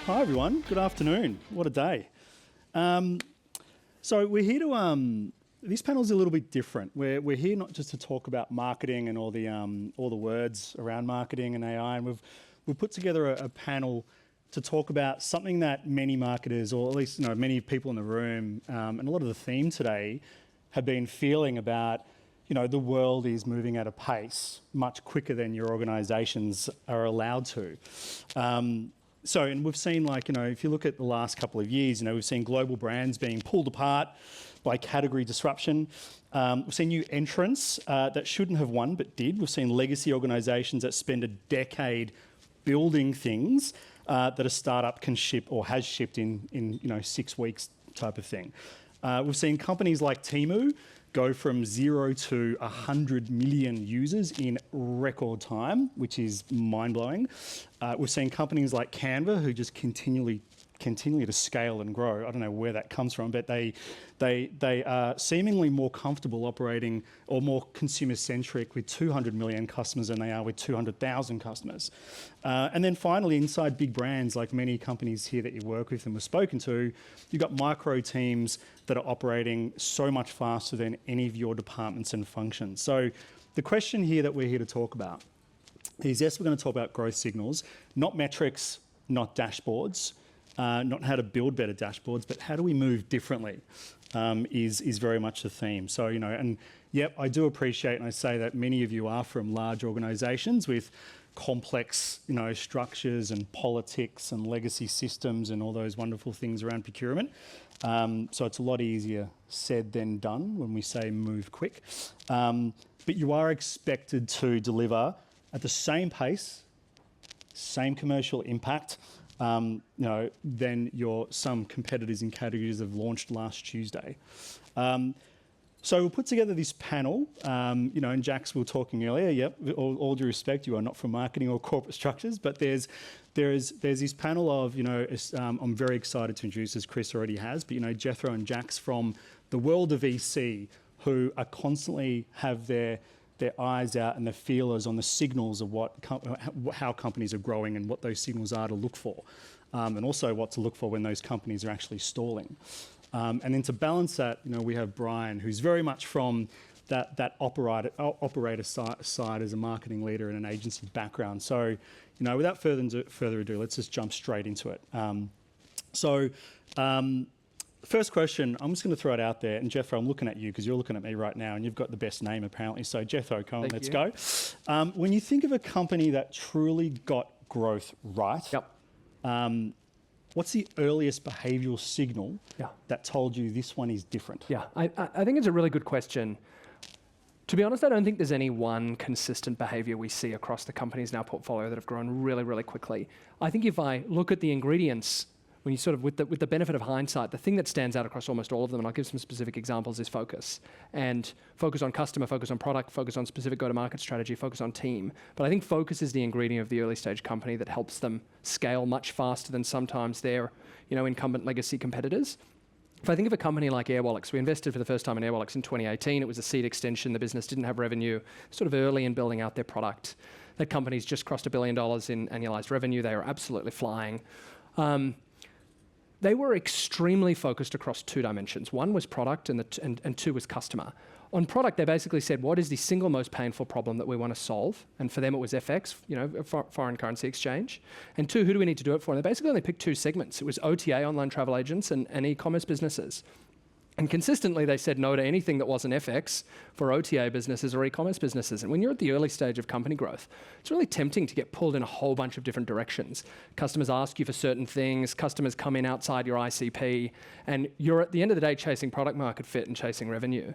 Hi everyone, good afternoon. What a day. So we're here to, this panel's a little bit different. We're here not just to talk about marketing and all the words around marketing and AI, and we've put together a panel to talk about something that many marketers, or at least many people in the room, and a lot of the theme today have been feeling about. The world is moving at a pace much quicker than your organisations are allowed to. And we've seen, if you look at the last couple of years, we've seen global brands being pulled apart by category disruption. We've seen new entrants that shouldn't have won but did. We've seen legacy organisations that spend a decade building things that a startup can ship or has shipped in 6 weeks type of thing. We've seen companies like Temu go from 0 to 100 million users in record time, which is mind-blowing. We've seen companies like Canva who just continue to scale and grow. I don't know where that comes from, but they are seemingly more comfortable operating or more consumer-centric with 200 million customers than they are with 200,000 customers. And then finally, inside big brands like many companies here that you work with and we've spoken to, you've got micro teams that are operating so much faster than any of your departments and functions. So the question here that we're here to talk about is, yes, we're going to talk about growth signals, not metrics, not dashboards, not how to build better dashboards, but how do we move differently is very much the theme. So, and yep, I do appreciate, and I say that many of you are from large organisations with complex, structures and politics and legacy systems and all those wonderful things around procurement. So it's a lot easier said than done when we say move quick. But you are expected to deliver at the same pace, same commercial impact, than some competitors in categories have launched last Tuesday. So we'll put together this panel, and Jax, we were talking earlier, yep, all due respect, you are not from marketing or corporate structures, but there's this panel of, I'm very excited to introduce, as Chris already has, but Jethro and Jax from the world of VC, who are constantly have their eyes out and their feelers on the signals of how companies are growing and what those signals are to look for, and also what to look for when those companies are actually stalling. And then to balance that, we have Bryan, who's very much from that operator side as a marketing leader and an agency background. So, without further ado, let's just jump straight into it. First question, I'm just going to throw it out there, and Jethro, I'm looking at you because you're looking at me right now, and you've got the best name apparently. So Jethro, Cohen, let's go. When you think of a company that truly got growth right, what's the earliest behavioural signal that told you this one is different? Yeah, I think it's a really good question. To be honest, I don't think there's any one consistent behaviour we see across the companies in our portfolio that have grown really, really quickly. I think if I look at the ingredients, when you sort of, with the benefit of hindsight, the thing that stands out across almost all of them, and I'll give some specific examples, is focus. And focus on customer, focus on product, focus on specific go-to-market strategy, focus on team. But I think focus is the ingredient of the early stage company that helps them scale much faster than sometimes their incumbent legacy competitors. If I think of a company like Airwallex, we invested for the first time in Airwallex in 2018. It was a seed extension. The business didn't have revenue, sort of early in building out their product. That company's just crossed $1 billion in annualized revenue. They are absolutely flying. They were extremely focused across two dimensions. One was product and two was customer. On product, they basically said, what is the single most painful problem that we want to solve? And for them, it was FX, foreign currency exchange. And two, who do we need to do it for? And they basically only picked two segments. It was OTA, online travel agents, and e-commerce businesses. And consistently, they said no to anything that wasn't FX for OTA businesses or e-commerce businesses. And when you're at the early stage of company growth, it's really tempting to get pulled in a whole bunch of different directions. Customers ask you for certain things, customers come in outside your ICP, and you're at the end of the day chasing product market fit and chasing revenue.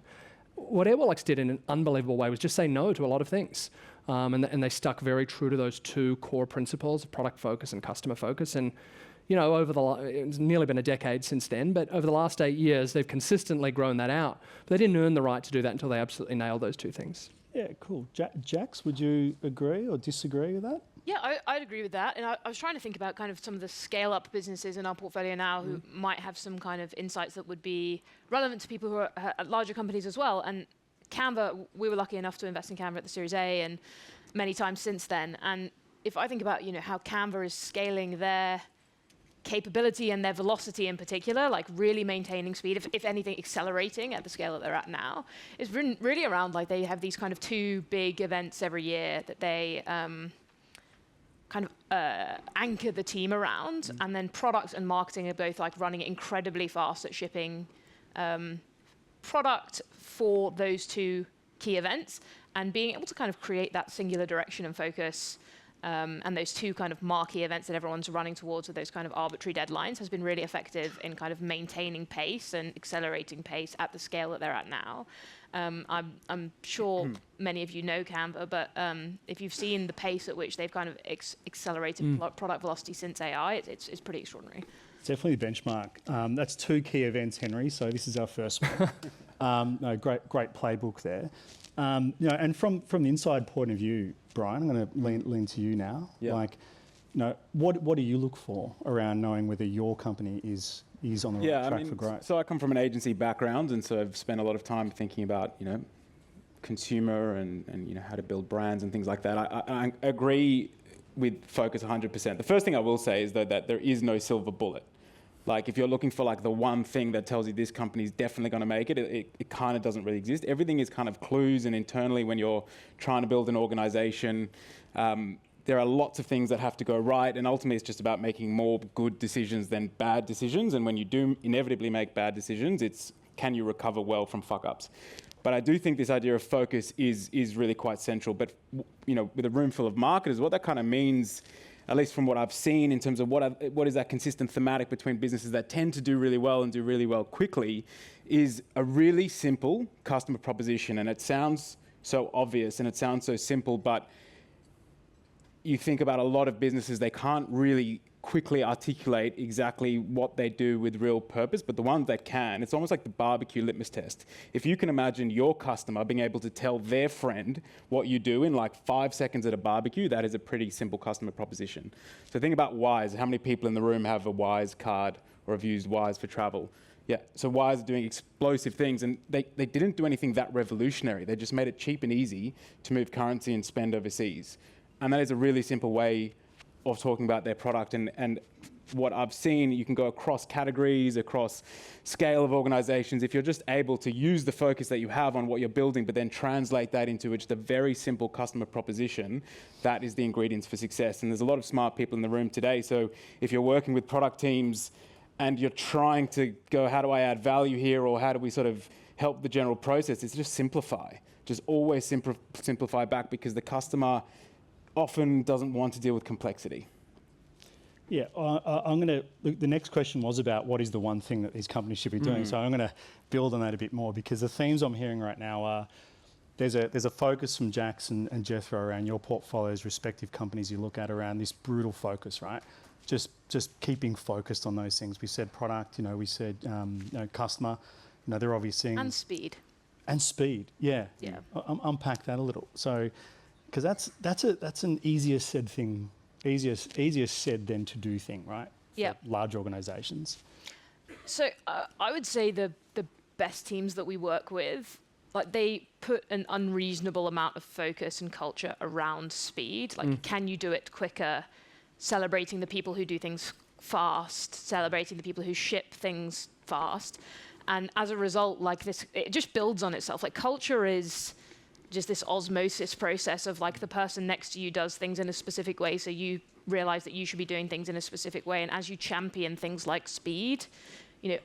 What Airwallex did in an unbelievable way was just say no to a lot of things. And they stuck very true to those two core principles of product focus and customer focus. And it's nearly been a decade since then, but over the last 8 years, they've consistently grown that out. But they didn't earn the right to do that until they absolutely nailed those two things. Yeah, cool. Jax, would you agree or disagree with that? Yeah, I'd agree with that. And I was trying to think about kind of some of the scale-up businesses in our portfolio now who might have some kind of insights that would be relevant to people who are at larger companies as well. And Canva, we were lucky enough to invest in Canva at the Series A and many times since then. And if I think about how Canva is scaling their capability and their velocity in particular, like really maintaining speed, if anything, accelerating at the scale that they're at now, is really around like they have these kind of 2 big events every year that they kind of anchor the team around, and then product and marketing are both like running incredibly fast at shipping product for those 2 key events, and being able to kind of create that singular direction and focus. And those 2 kind of marquee events that everyone's running towards with those kind of arbitrary deadlines has been really effective in kind of maintaining pace and accelerating pace at the scale that they're at now. I'm sure many of you know Canva, but if you've seen the pace at which they've kind of accelerated product velocity since AI, it's pretty extraordinary. It's definitely a benchmark. That's 2 key events, Henry, so this is our first one. No, great playbook there. And from the inside point of view, Bryan, I'm going to lean to you now. Yeah. Like, what do you look for around knowing whether your company is on the right track for growth? So I come from an agency background, and so I've spent a lot of time thinking about, consumer and how to build brands and things like that. I agree with focus 100%. The first thing I will say is though that there is no silver bullet. Like if you're looking for like the one thing that tells you this company is definitely going to make it, it kind of doesn't really exist. Everything is kind of clues, and internally when you're trying to build an organization, there are lots of things that have to go right, and ultimately it's just about making more good decisions than bad decisions. And when you do inevitably make bad decisions, it's can you recover well from fuck-ups? But I do think this idea of focus is really quite central. But with a room full of marketers, what that kind of means, at least from what I've seen in terms of what is that consistent thematic between businesses that tend to do really well and do really well quickly, is a really simple customer proposition. And it sounds so obvious and it sounds so simple, but you think about a lot of businesses, they can't really quickly articulate exactly what they do with real purpose, but the ones that can, it's almost like the barbecue litmus test. If you can imagine your customer being able to tell their friend what you do in like 5 seconds at a barbecue, that is a pretty simple customer proposition. So think about Wise. How many people in the room have a Wise card or have used Wise for travel? Yeah, so Wise are doing explosive things, and they didn't do anything that revolutionary. They just made it cheap and easy to move currency and spend overseas. And that is a really simple way of talking about their product. And what I've seen, you can go across categories, across scale of organizations. If you're just able to use the focus that you have on what you're building, but then translate that into the very simple customer proposition, that is the ingredients for success. And there's a lot of smart people in the room today. So if you're working with product teams and you're trying to go, how do I add value here? Or how do we sort of help the general process? It's just simplify. Just always simplify back, because the customer often doesn't want to deal with complexity. Yeah, the next question was about what is the one thing that these companies should be doing. So I'm going to build on that a bit more, because the themes I'm hearing right now are there's a focus from Jax and Jethro around your portfolio's respective companies you look at around this brutal focus, right? Just keeping focused on those things. We said product, we said customer, they're obvious things. And speed. And speed, yeah. Yeah. Unpack that a little. So, because that's an easier said than to do thing, right? Yeah. Large organizations. So I would say the best teams that we work with, like they put an unreasonable amount of focus and culture around speed. Like, can you do it quicker? Celebrating the people who do things fast, celebrating the people who ship things fast. And as a result, like this, it just builds on itself. Like culture is just this osmosis process of like the person next to you does things in a specific way, so you realize that you should be doing things in a specific way. And as you champion things like speed,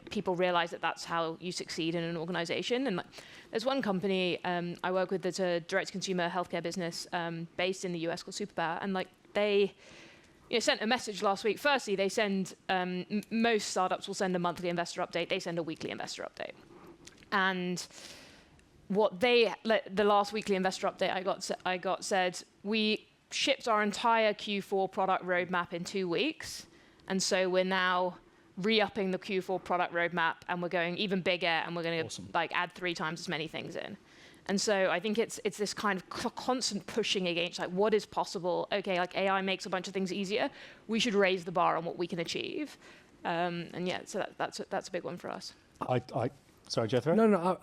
people realize that that's how you succeed in an organization. And like, there's one company I work with that's a direct-to-consumer healthcare business based in the US called Superpower, and like they sent a message last week. Firstly, they send, most startups will send a monthly investor update. They send a weekly investor update. And the last weekly investor update I got said, we shipped our entire Q4 product roadmap in 2 weeks. And so we're now re-upping the Q4 product roadmap, and we're going even bigger, and we're going to add 3 times as many things in. And so I think it's this kind of constant pushing against like what is possible. Okay, like AI makes a bunch of things easier. We should raise the bar on what we can achieve. And yeah, so that's a big one for us. Sorry, Jethro? No,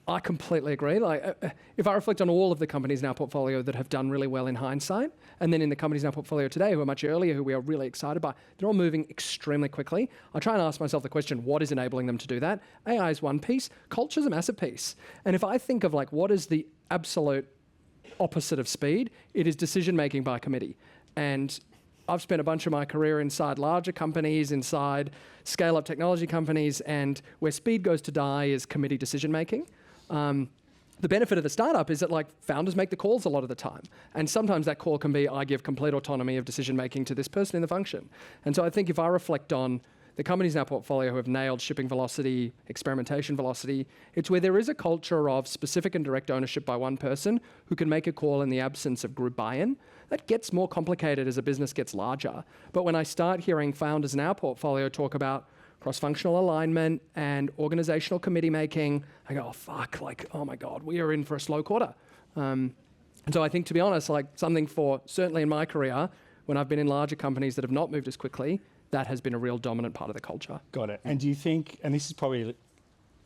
I completely agree. Like, if I reflect on all of the companies in our portfolio that have done really well in hindsight, and then in the companies in our portfolio today who are much earlier, who we are really excited by, they're all moving extremely quickly. I try and ask myself the question, what is enabling them to do that? AI is one piece, culture is a massive piece. And if I think of like, what is the absolute opposite of speed, it is decision-making by committee. And I've spent a bunch of my career inside larger companies, inside scale-up technology companies, and where speed goes to die is committee decision-making. The benefit of the startup is that like founders make the calls a lot of the time. And sometimes that call can be, I give complete autonomy of decision-making to this person in the function. And so I think if I reflect on the companies in our portfolio who have nailed shipping velocity, experimentation velocity, it's where there is a culture of specific and direct ownership by one person who can make a call in the absence of group buy-in. That gets more complicated as a business gets larger. But when I start hearing founders in our portfolio talk about cross-functional alignment and organizational committee making, I go, oh, fuck, like, oh my God, we are in for a slow quarter. And so I think, to be honest, like something for, certainly in my career, when I've been in larger companies that have not moved as quickly, that has been a real dominant part of the culture. Got it. And do you think, and this is probably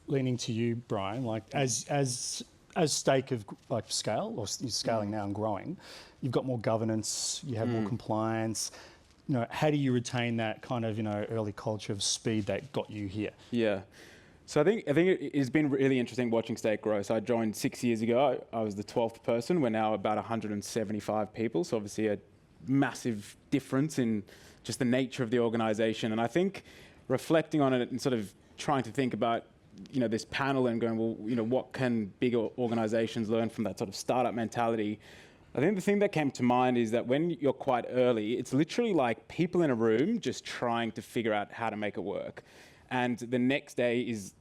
leaning to you, Bryan, like as stake of like scale, or you're scaling now and growing, you've got more governance, you have more compliance. You know, how do you retain that kind of, you know, early culture of speed that got you here? Yeah. So I think it's been really interesting watching Stake grow. So I joined 6 years ago. I was the 12th person. We're now about 175 people. So obviously a massive difference in just the nature of the organization. And I think reflecting on it and sort of trying to think about, you know, this panel and going, well, you know, what can bigger organizations learn from that sort of startup mentality? I think the thing that came to mind is that when you're quite early, it's literally like people in a room just trying to figure out how to make it work. And the next day is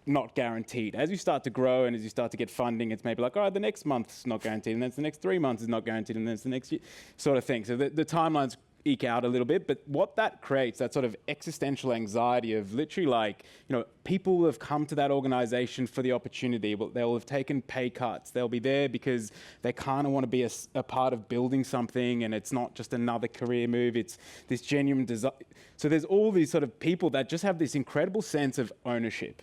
not guaranteed. As you start to grow and as you start to get funding, it's maybe like, all right, the next month's not guaranteed, and then the next 3 months is not guaranteed, and then it's the next year, sort of thing. So the timelines eke out a little bit, but what that creates, that sort of existential anxiety of literally like, you know, people will have come to that organization for the opportunity, they'll have taken pay cuts, they'll be there because they kind of want to be a part of building something, and it's not just another career move, it's this genuine desire. So there's all these sort of people that just have this incredible sense of ownership.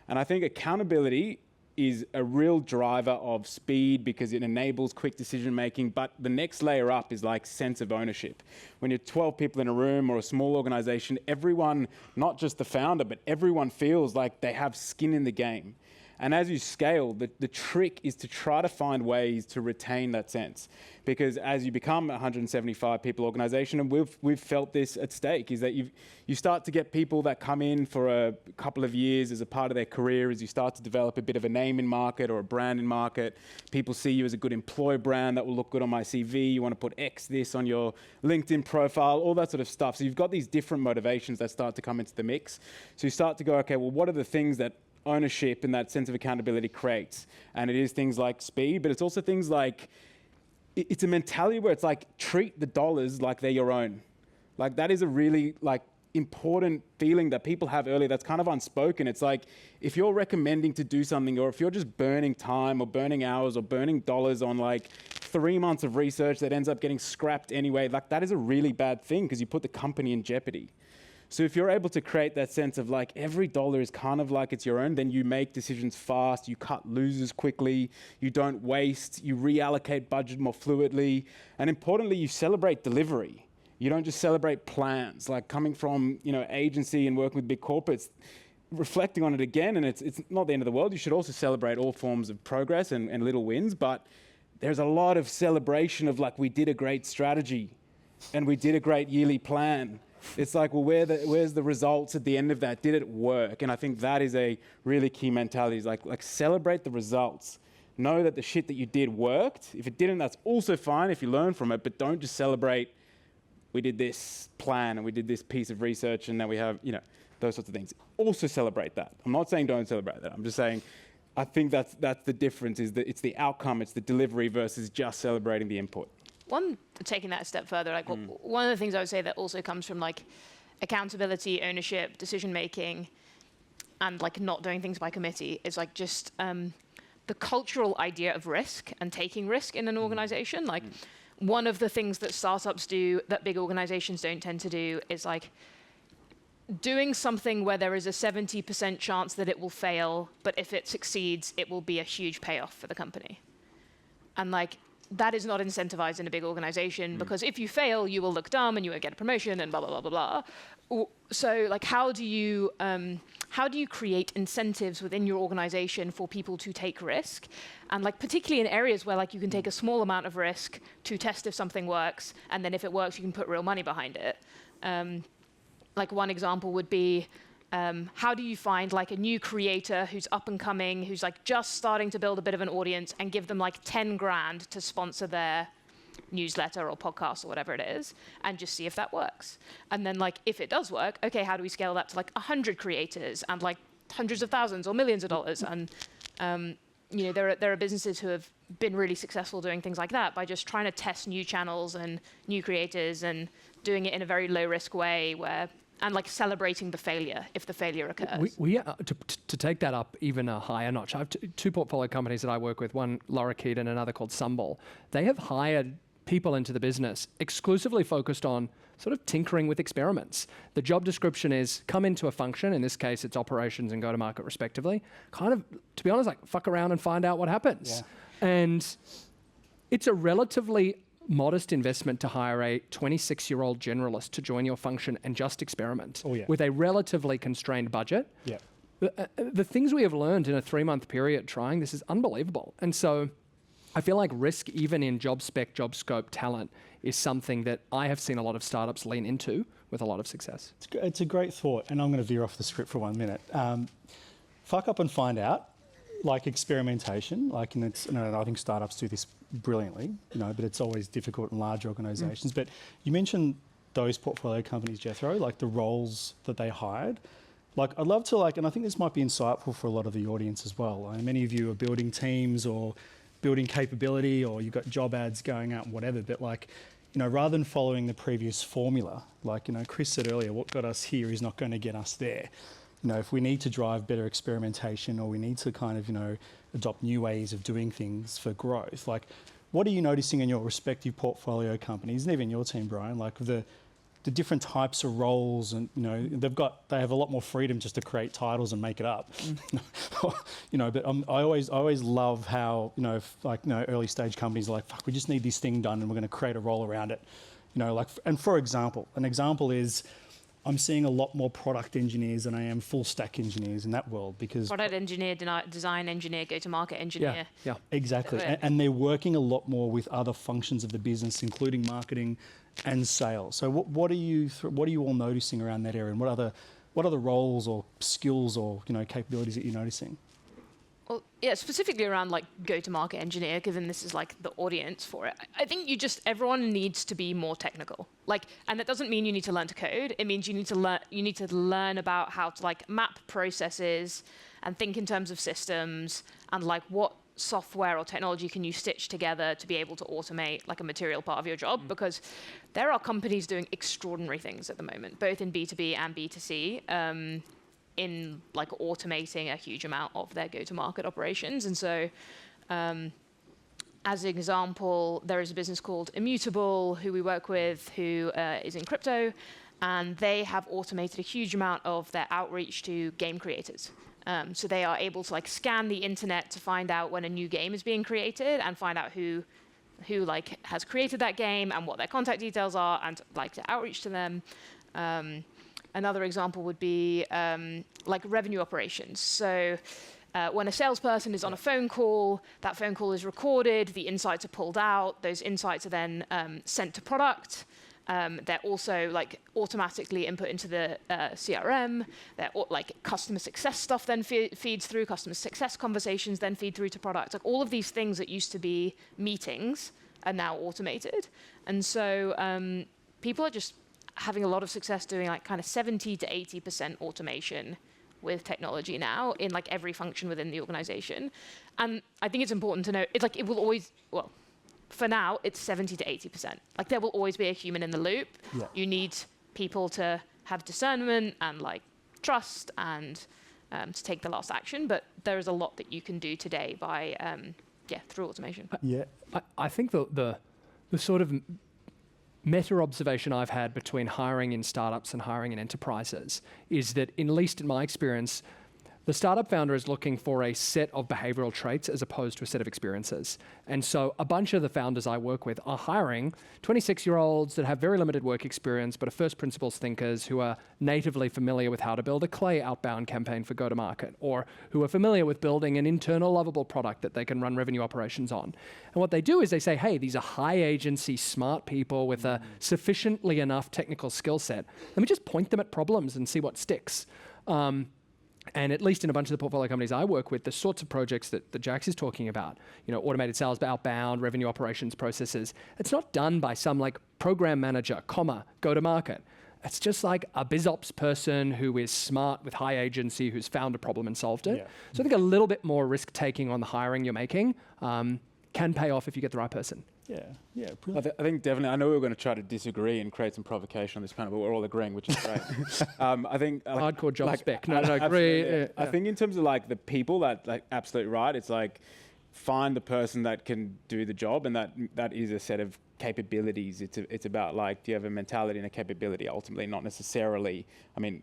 And I think accountability is a real driver of speed because it enables quick decision making, but the next layer up is like sense of ownership. When you're 12 people in a room or a small organization, everyone, not just the founder, but everyone feels like they have skin in the game. And as you scale, the trick is to try to find ways to retain that sense. Because as you become a 175 people organization, and we've felt this at Stake, is that you start to get people that come in for a couple of years as a part of their career, as you start to develop a bit of a name in market or a brand in market. People see you as a good employer brand that will look good on my CV. You want to put X this on your LinkedIn profile, all that sort of stuff. So you've got these different motivations that start to come into the mix. So you start to go, okay, well, what are the things that ownership and that sense of accountability creates? And it is things like speed, but it's also things like, it's a mentality where it's like, treat the dollars like they're your own. Like that is a really like important feeling that people have early that's kind of unspoken. It's like, if you're recommending to do something, or if you're just burning time or burning hours or burning dollars on like 3 months of research that ends up getting scrapped anyway, like that is a really bad thing because you put the company in jeopardy. So if you're able to create that sense of like every dollar is kind of like it's your own, then you make decisions fast, you cut losers quickly, you don't waste, you reallocate budget more fluidly, and importantly, you celebrate delivery. You don't just celebrate plans. Like coming from, you know, agency and working with big corporates, reflecting on it again, and it's not the end of the world. You should also celebrate all forms of progress and little wins, but there's a lot of celebration of like, we did a great strategy and we did a great yearly plan. It's like, well, where's the results at the end of that? Did it work? And I think that is a really key mentality. Is like celebrate the results. Know that the shit that you did worked. If it didn't, that's also fine if you learn from it, but don't just celebrate, we did this plan and we did this piece of research and now we have, you know, those sorts of things. Also celebrate that. I'm not saying don't celebrate that. I'm just saying, I think that's the difference, is that it's the outcome, it's the delivery versus just celebrating the input. Taking that a step further, like one of the things I would say that also comes from like accountability, ownership, decision making, and like not doing things by committee is like just the cultural idea of risk and taking risk in an organization. Like one of the things that startups do that big organizations don't tend to do is like doing something where there is a 70% chance that it will fail, but if it succeeds, it will be a huge payoff for the company. And like, that is not incentivized in a big organization, because if you fail, you will look dumb and you won't get a promotion and blah, blah, blah, blah, blah. So like, how do you create incentives within your organization for people to take risk? And like, particularly in areas where like you can take a small amount of risk to test if something works, and then if it works, you can put real money behind it. Like one example would be, how do you find like a new creator who's up and coming, who's like just starting to build a bit of an audience, and give them like 10 grand to sponsor their newsletter or podcast or whatever it is, and just see if that works. And then like, if it does work, okay, how do we scale that to like 100 creators and like hundreds of thousands or millions of dollars? And you know, there are businesses who have been really successful doing things like that by just trying to test new channels and new creators and doing it in a very low risk way, where and like celebrating the failure if the failure occurs. To take that up even a higher notch, I have two portfolio companies that I work with, one Lorikeet and another called Sunball. They have hired people into the business exclusively focused on sort of tinkering with experiments. The job description is come into a function, in this case it's operations and go-to-market respectively, kind of, to be honest, like fuck around and find out what happens. Yeah. And it's a relatively modest investment to hire a 26-year-old generalist to join your function and just experiment with a relatively constrained budget. Yeah. The things we have learned in a 3-month period trying this is unbelievable. And so I feel like risk, even in job spec, job scope, talent, is something that I have seen a lot of startups lean into with a lot of success. It's a great thought, and I'm going to veer off the script for 1 minute. Fuck up and find out, like experimentation, like, and it's, I think startups do this brilliantly, but it's always difficult in large organizations. But you mentioned those portfolio companies, Jethro, like the roles that they hired. Like, I'd love to, and I think this might be insightful for a lot of the audience as well. Many of you are building teams or building capability, or you've got job ads going out and whatever, but rather than following the previous formula, Chris said earlier, what got us here is not going to get us there. If we need to drive better experimentation, or we need to kind of, adopt new ways of doing things for growth, what are you noticing in your respective portfolio companies, and even your team, Bryan, the different types of roles, and they have a lot more freedom just to create titles and make it up. But I always love how early stage companies are like, fuck, we just need this thing done and we're going to create a role around it. And for example, an example is I'm seeing a lot more product engineers than I am full stack engineers in that world, because product engineer, design engineer, go-to-market engineer. Yeah, exactly. And they're working a lot more with other functions of the business, including marketing and sales. So what are you all noticing around that area, and what are the roles or skills or capabilities that you're noticing? Well, yeah, specifically around go-to-market engineer, given this is the audience for it. I think everyone needs to be more technical. And that doesn't mean you need to learn to code. It means you need to learn about how to map processes and think in terms of systems, and what software or technology can you stitch together to be able to automate a material part of your job, because there are companies doing extraordinary things at the moment, both in B2B and B2C. In automating a huge amount of their go-to-market operations. And so, as an example, there is a business called Immutable, who we work with, who is in crypto, and they have automated a huge amount of their outreach to game creators. So they are able to scan the internet to find out when a new game is being created, and find out who has created that game and what their contact details are, and to outreach to them. Another example would be revenue operations. So when a salesperson is on a phone call, that phone call is recorded, the insights are pulled out, those insights are then sent to product. They're also automatically input into the CRM. They're customer success stuff then feeds through, customer success conversations then feed through to product. All of these things that used to be meetings are now automated. And so people are just having a lot of success doing kind of 70 to 80% automation with technology now in every function within the organization. And I think it's important to know, it will always, well, for now, it's 70 to 80%. There will always be a human in the loop. Yeah. You need people to have discernment and trust and to take the last action. But there is a lot that you can do today by, through automation. I think the sort of meta observation I've had between hiring in startups and hiring in enterprises is that, at least in my experience, the startup founder is looking for a set of behavioral traits as opposed to a set of experiences. And so a bunch of the founders I work with are hiring 26-year-olds that have very limited work experience, but are first principles thinkers who are natively familiar with how to build a clay outbound campaign for go-to-market, or who are familiar with building an internal lovable product that they can run revenue operations on. And what they do is they say, hey, these are high agency, smart people with a sufficiently enough technical skill set. Let me just point them at problems and see what sticks. And at least in a bunch of the portfolio companies I work with, the sorts of projects that Jax is talking about, automated sales outbound, revenue operations processes, it's not done by some like program manager, go to market. It's just like a BizOps person who is smart with high agency, who's found a problem and solved it. Yeah. So I think a little bit more risk taking on the hiring you're making can pay off if you get the right person. Yeah. I think definitely. I know we were going to try to disagree and create some provocation on this panel, but we're all agreeing, which is great. I think hardcore job spec. No, agree. I think in terms of like the people, that like absolutely right. It's like find the person that can do the job, and that is a set of capabilities. It's about like, do you have a mentality and a capability? Ultimately, not necessarily. I mean,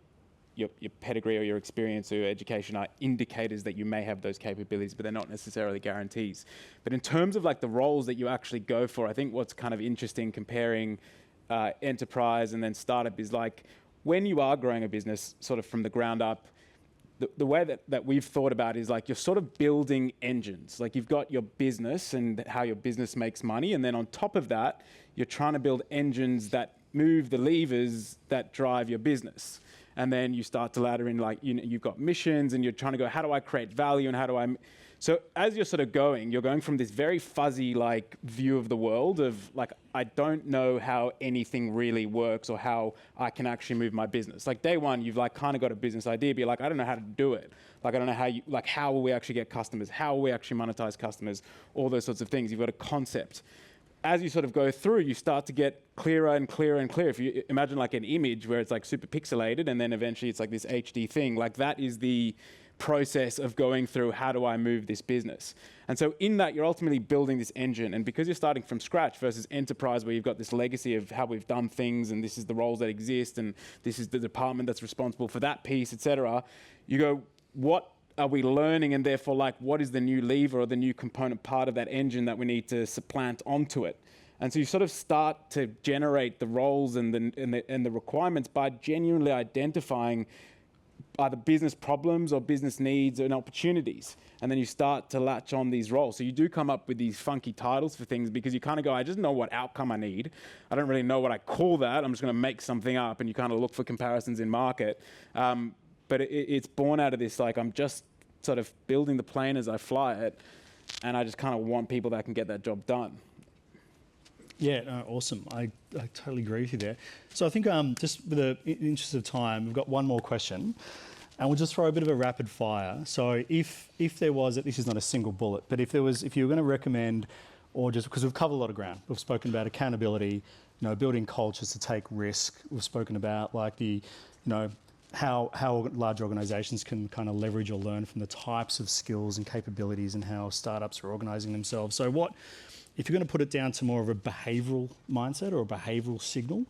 your pedigree or your experience or your education are indicators that you may have those capabilities, but they're not necessarily guarantees. But in terms of like the roles that you actually go for, I think what's kind of interesting comparing enterprise and then startup is like when you are growing a business sort of from the ground up, the way that we've thought about is like you're sort of building engines. Like you've got your business and how your business makes money, and then on top of that, you're trying to build engines that move the levers that drive your business. And then you start to ladder in like, you've got missions and you're trying to go, how do I create value and how do I... So as you're sort of going, you're going from this very fuzzy like view of the world of like, I don't know how anything really works or how I can actually move my business. Like day one, you've like kind of got a business idea, but you're like, I don't know how to do it. Like, I don't know how will we actually get customers? How will we actually monetize customers? All those sorts of things. You've got a concept. As you sort of go through, you start to get clearer and clearer and clearer. If you imagine like an image where it's like super pixelated and then eventually it's like this HD thing, like that is the process of going through how do I move this business. And so in that, you're ultimately building this engine. And because you're starting from scratch versus enterprise where you've got this legacy of how we've done things and this is the roles that exist and this is the department that's responsible for that piece, etc. You go, what are we learning, and therefore like what is the new lever or the new component part of that engine that we need to supplant onto it? And so you sort of start to generate the roles and the requirements by genuinely identifying either business problems or business needs and opportunities. And then you start to latch on these roles. So you do come up with these funky titles for things because you kind of go, I just know what outcome I need. I don't really know what I call that. I'm just going to make something up, and you kind of look for comparisons in market. But it's born out of this, like, I'm just sort of building the plane as I fly it, and I just kind of want people that can get that job done. Yeah, no, awesome. I totally agree with you there. So I think just with the interest of time, we've got one more question, and we'll just throw a bit of a rapid fire. So if there was, this is not a single bullet, but if you were going to recommend, or just because we've covered a lot of ground, we've spoken about accountability, building cultures to take risk. We've spoken about like how large organisations can kind of leverage or learn from the types of skills and capabilities and how startups are organising themselves. So if you're going to put it down to more of a behavioural mindset or a behavioural signal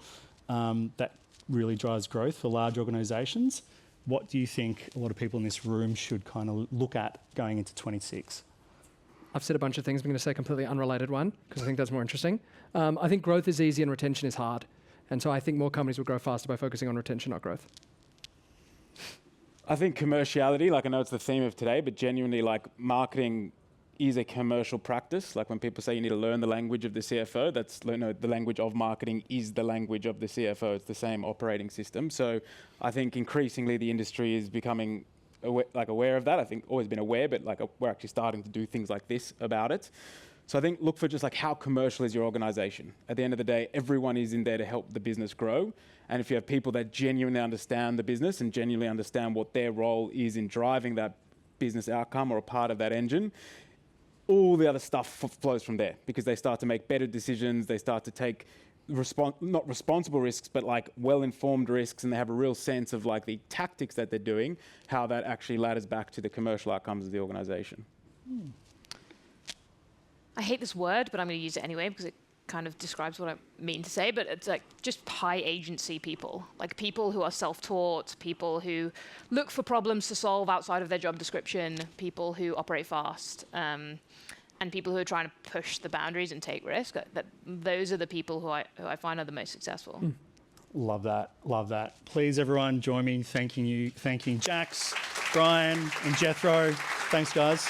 that really drives growth for large organisations, what do you think a lot of people in this room should kind of look at going into 26? I've said a bunch of things. I'm going to say a completely unrelated one because I think that's more interesting. I think growth is easy and retention is hard. And so I think more companies will grow faster by focusing on retention, not growth. I think commerciality, like I know it's the theme of today, but genuinely like marketing is a commercial practice. Like when people say you need to learn the language of the CFO, the language of marketing is the language of the CFO. It's the same operating system. So I think increasingly the industry is becoming aware of that. I think always been aware, but like we're actually starting to do things like this about it. So I think look for just like how commercial is your organization. At the end of the day, everyone is in there to help the business grow. And if you have people that genuinely understand the business and genuinely understand what their role is in driving that business outcome or a part of that engine, all the other stuff flows from there because they start to make better decisions. They start to take not responsible risks, but like well-informed risks, and they have a real sense of like the tactics that they're doing, how that actually ladders back to the commercial outcomes of the organization. I hate this word, but I'm going to use it anyway because it kind of describes what I mean to say, but it's like just high agency people, like people who are self-taught, people who look for problems to solve outside of their job description, people who operate fast, and people who are trying to push the boundaries and take risk. That those are the people who I find are the most successful. Love that. Love that. Please, everyone, join me thanking Jax, Bryan, and Jethro. Thanks, guys.